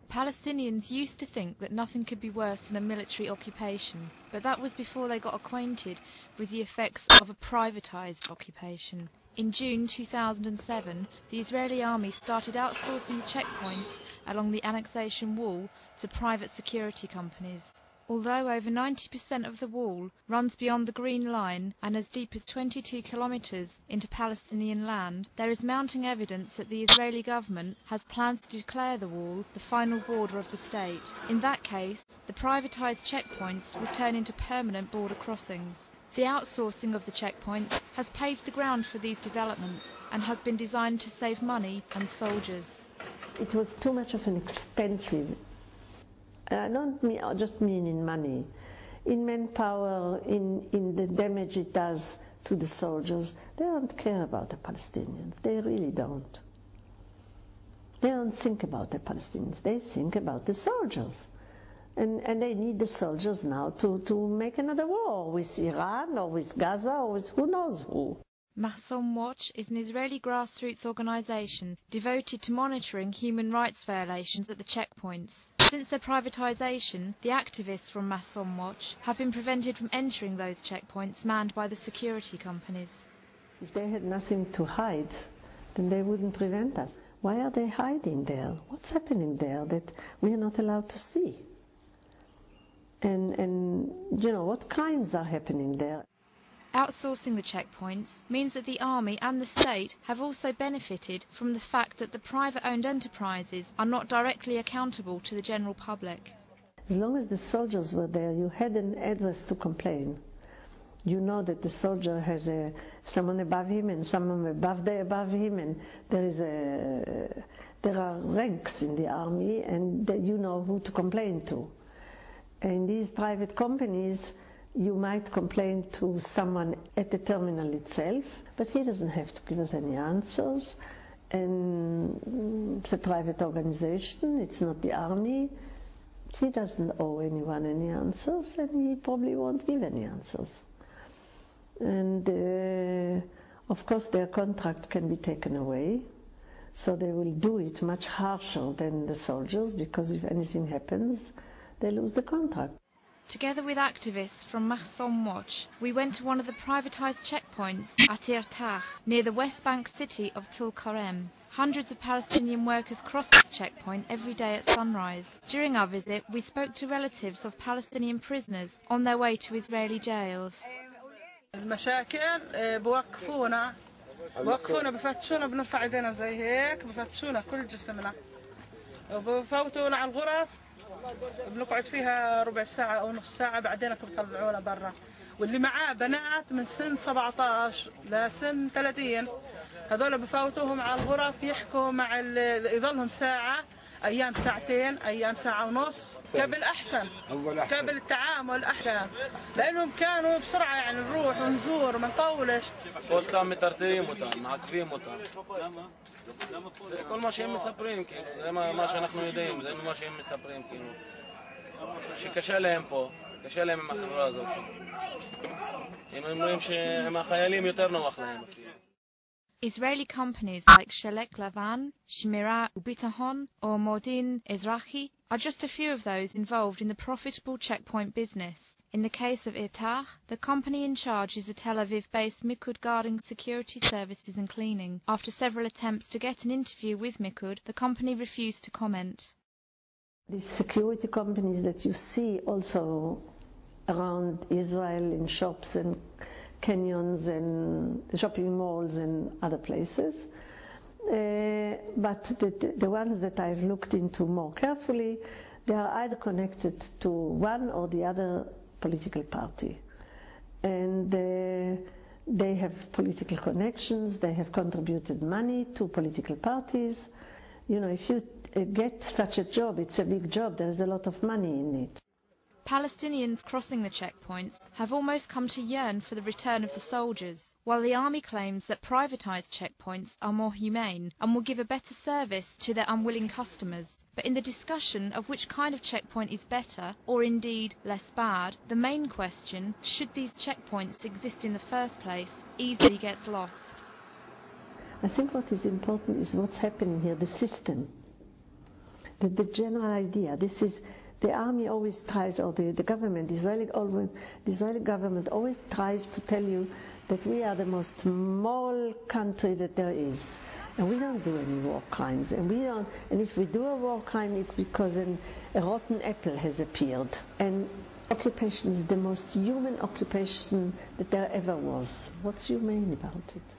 Palestinians used to think that nothing could be worse than a military occupation, but that was before they got acquainted with the effects of a privatized occupation. In June 2007, the Israeli army started outsourcing the checkpoints along the annexation wall to private security companies. Although over 90% of the wall runs beyond the Green Line and as deep as 22 kilometers into Palestinian land, there is mounting evidence that the Israeli government has plans to declare the wall the final border of the state. In that case, the privatized checkpoints will turn into permanent border crossings. The outsourcing of the checkpoints has paved the ground for these developments and has been designed to save money and soldiers. It was too much of an expensive, I don't just mean in money, in manpower, in the damage it does to the soldiers. They don't care about the Palestinians. They really don't. They don't think about the Palestinians. They think about the soldiers. And they need the soldiers now to make another war with Iran or with Gaza or with who knows who. Pasan Watch is an Israeli grassroots organisation devoted to monitoring human rights violations at the checkpoints. Since their privatisation, the activists from Pasan Watch have been prevented from entering those checkpoints manned by the security companies. If they had nothing to hide, then they wouldn't prevent us. Why are they hiding there? What's happening there that we are not allowed to see? And you know, what crimes are happening there? Outsourcing the checkpoints means that the army and the state have also benefited from the fact that the private-owned enterprises are not directly accountable to the general public. As long as the soldiers were there, you had an address to complain. You know that the soldier has someone above him and someone above him, and there are ranks in the army, and you know who to complain to. In these private companies, you might complain to someone at the terminal itself, but he doesn't have to give us any answers. And it's a private organization, it's not the army. He doesn't owe anyone any answers, and he probably won't give any answers. And of course their contract can be taken away, so they will do it much harsher than the soldiers, because if anything happens, they lose the contract. Together with activists from Pasan Watch, we went to one of the privatised checkpoints at Ultrajo, near the West Bank city of Tulkarem. Hundreds of Palestinian workers cross this checkpoint every day at sunrise. During our visit, we spoke to relatives of Palestinian prisoners on their way to Israeli jails. المشاكل بوقفونا بفتشونا بنرفع ايدينا زي هيك بفتشونا كل جسمنا وبفوتونا على الغرف بنقعد فيها ربع ساعة أو نص ساعة بعدين بيطلعونا برا، واللي معاه بنات من سن 17 لسن 30 هذول بفوتوهم على الغرف يحكوا مع يظلهم ساعة، أيام ساعتين، أيام ساعة ونص. قبل أحسن، قبل التعامل أحسن، لأنهم كانوا بسرعة يعني نروح ونزور ما نطولش. وسطهم مترتبين وطن معكفين وطن. زي كل ما شيء مسافرين كيلو، زي ما שאנחנו יודעים, زي ما שהם מספרים כאילו. שקשה להם פה, קשה להם עם החברה הזאת. הם אומרים שהחיילים יותר נוח להם. Israeli companies like Shelek Lavan, Shmira Ubitahon or Modin Ezrahi are just a few of those involved in the profitable checkpoint business. In the case of Ultrajo, the company in charge is a Tel Aviv-based Mikud guarding security services and cleaning. After several attempts to get an interview with Mikud, the company refused to comment. The security companies that you see also around Israel in shops and canyons and shopping malls and other places. But the ones that I've looked into more carefully, they are either connected to one or the other political party. And they have political connections, they have contributed money to political parties. You know, if you get such a job, it's a big job, there's a lot of money in it. Palestinians crossing the checkpoints have almost come to yearn for the return of the soldiers, while the army claims that privatised checkpoints are more humane and will give a better service to their unwilling customers. But in the discussion of which kind of checkpoint is better, or indeed less bad, the main question, should these checkpoints exist in the first place, easily gets lost. I think what is important is what's happening here, the system. The general idea, this is, the army always tries, or the government, the Israeli government always tries to tell you that we are the most moral country that there is. And we don't do any war crimes. And if we do a war crime, it's because a rotten apple has appeared. And occupation is the most human occupation that there ever was. What's humane about it?